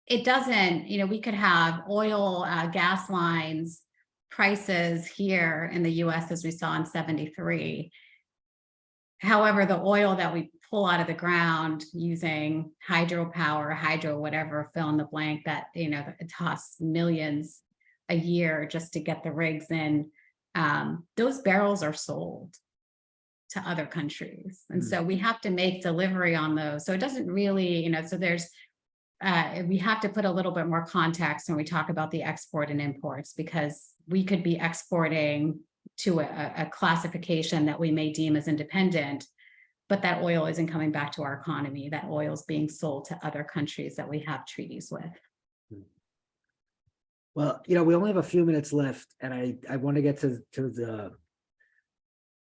it doesn't, we could have oil, gas lines, prices here in the US as we saw in 73. However, the oil that we pull out of the ground using hydropower, whatever, fill in the blank, that, it costs millions a year just to get the rigs in, those barrels are sold to other countries. And so we have to make delivery on those. So it doesn't really, so there's, we have to put a little bit more context when we talk about the export and imports, because we could be exporting to a classification that we may deem as independent, but that oil isn't coming back to our economy. That oil is being sold to other countries that we have treaties with. Well, we only have a few minutes left, and I want to get to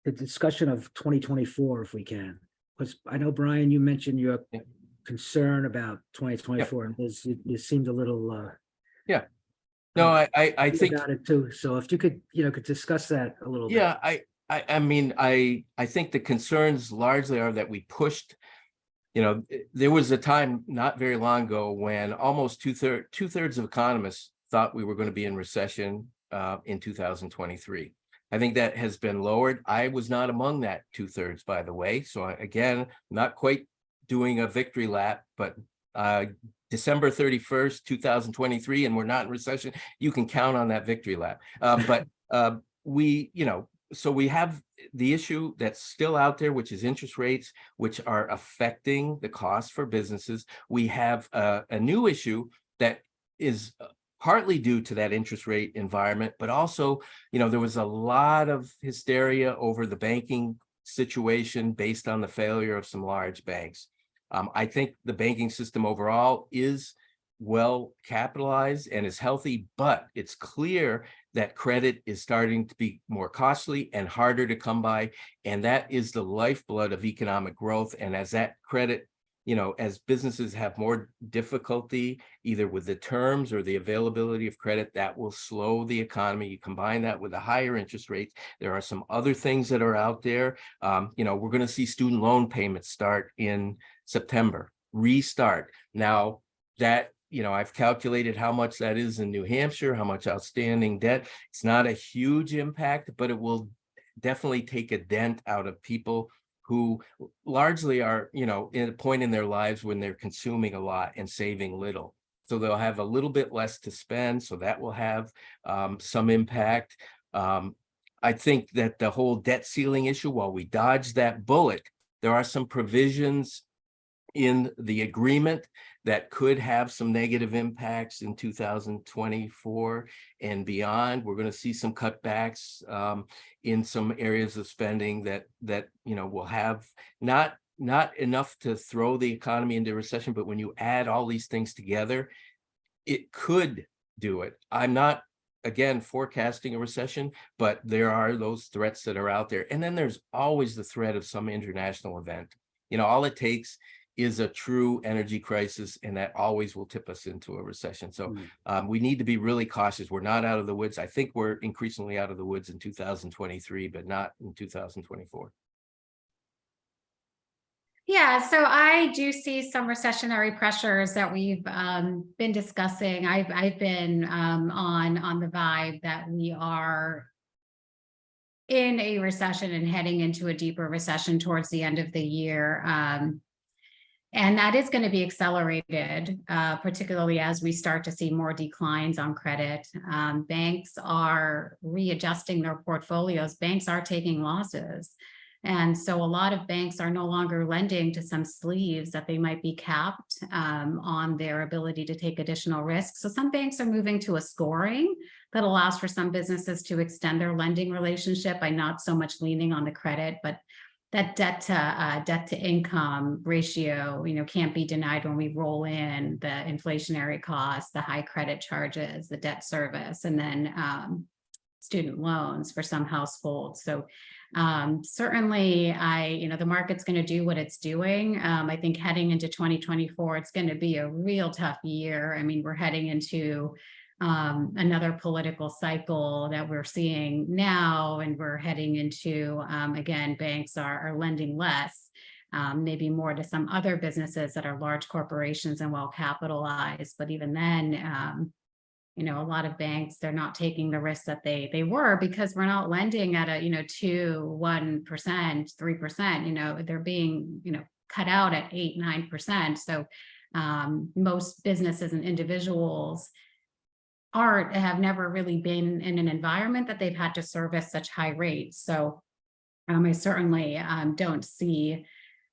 the discussion of 2024, if we can, because I know, Brian, you mentioned your concern about 2024, and you seemed a little No, I think about it too. So if you could discuss that a little bit. Yeah, I think the concerns largely are that we pushed, there was a time not very long ago when almost two-thirds of economists thought we were going to be in recession in 2023. I think that has been lowered. I was not among that two-thirds, by the way. So again, not quite doing a victory lap, but December 31st, 2023, and we're not in recession, you can count on that victory lap. But so we have the issue that's still out there, which is interest rates, which are affecting the cost for businesses. We have a new issue that is partly due to that interest rate environment, but also, there was a lot of hysteria over the banking situation based on the failure of some large banks. I think the banking system overall is well capitalized and is healthy, but it's clear that credit is starting to be more costly and harder to come by. And that is the lifeblood of economic growth. And as that credit, as businesses have more difficulty either with the terms or the availability of credit, that will slow the economy. You combine that with the higher interest rates. There are some other things that are out there. We're going to see student loan payments start in September, restart. Now that, I've calculated how much that is in New Hampshire, how much outstanding debt. It's not a huge impact, but it will definitely take a dent out of people who largely are, in a point in their lives when they're consuming a lot and saving little. So they'll have a little bit less to spend. So that will have some impact. I think that the whole debt ceiling issue, while we dodge that bullet, there are some provisions in the agreement that could have some negative impacts in 2024 and beyond. We're going to see some cutbacks in some areas of spending that will have not enough to throw the economy into recession, but when you add all these things together, it could do it. I'm not, again, forecasting a recession, but there are those threats that are out there. And then there's always the threat of some international event. All it takes is a true energy crisis, and that always will tip us into a recession. So we need to be really cautious. We're not out of the woods. I think we're increasingly out of the woods in 2023, but not in 2024. Yeah, so I do see some recessionary pressures that we've been discussing. I've been on the vibe that we are in a recession and heading into a deeper recession towards the end of the year. And that is going to be accelerated, particularly as we start to see more declines on credit. Banks are readjusting their portfolios. Banks are taking losses. And so a lot of banks are no longer lending to some sleeves that they might be capped on their ability to take additional risks. So some banks are moving to a scoring that allows for some businesses to extend their lending relationship by not so much leaning on the credit, but that debt to income ratio, can't be denied when we roll in the inflationary costs, the high credit charges, the debt service, and then student loans for some households. So certainly, the market's going to do what it's doing. I think heading into 2024, it's going to be a real tough year. I mean, we're heading into another political cycle that we're seeing now, and we're heading into, again, banks are lending less, maybe more to some other businesses that are large corporations and well capitalized. But even then, a lot of banks, they're not taking the risks that they were, because we're not lending at a 2%, 1%, 3%. They're being cut out at 8%, 9%. So most businesses and individuals have never really been in an environment that they've had to service such high rates. So I certainly don't see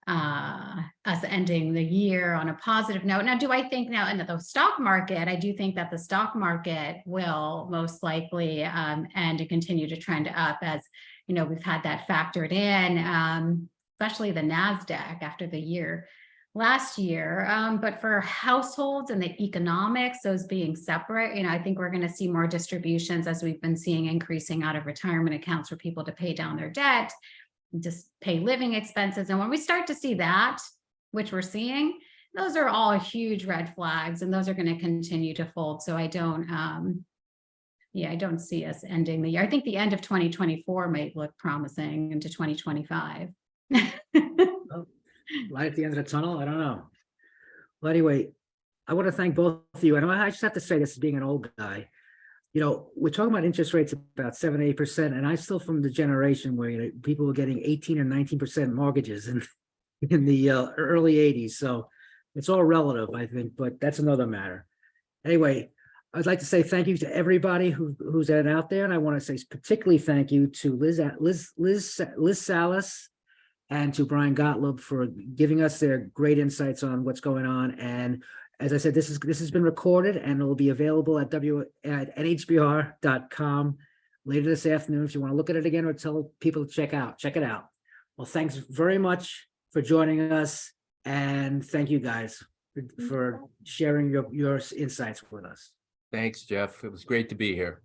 us ending the year on a positive note. Now, do I think in the stock market, I do think that the stock market will most likely end and continue to trend up, as we've had that factored in, especially the NASDAQ after the year last year. But for households and the economics, those being separate, I think we're going to see more distributions, as we've been seeing increasing out of retirement accounts for people to pay down their debt, just pay living expenses. And when we start to see that, which we're seeing, those are all huge red flags, and those are going to continue to fold. So I don't see us ending the year. I think the end of 2024 might look promising into 2025. Light at the end of the tunnel? I don't know. Well, anyway, I want to thank both of you. And I just have to say this, being an old guy, we're talking about interest rates about 7-8%, and I'm still from the generation where people were getting 18 or 19% mortgages in the early 80s. So it's all relative, I think, but that's another matter. Anyway, I'd like to say thank you to everybody who's out there, and I want to say particularly thank you to Liz Salas and to Brian Gottlob for giving us their great insights on what's going on. And as I said, this has been recorded, and it will be available at nhbr.com later this afternoon if you want to look at it again or tell people to check it out. Well, thanks very much for joining us, and thank you guys. for sharing your insights with us. Thanks, Jeff. It was great to be here.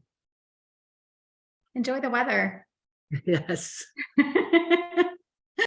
Enjoy the weather. Yes.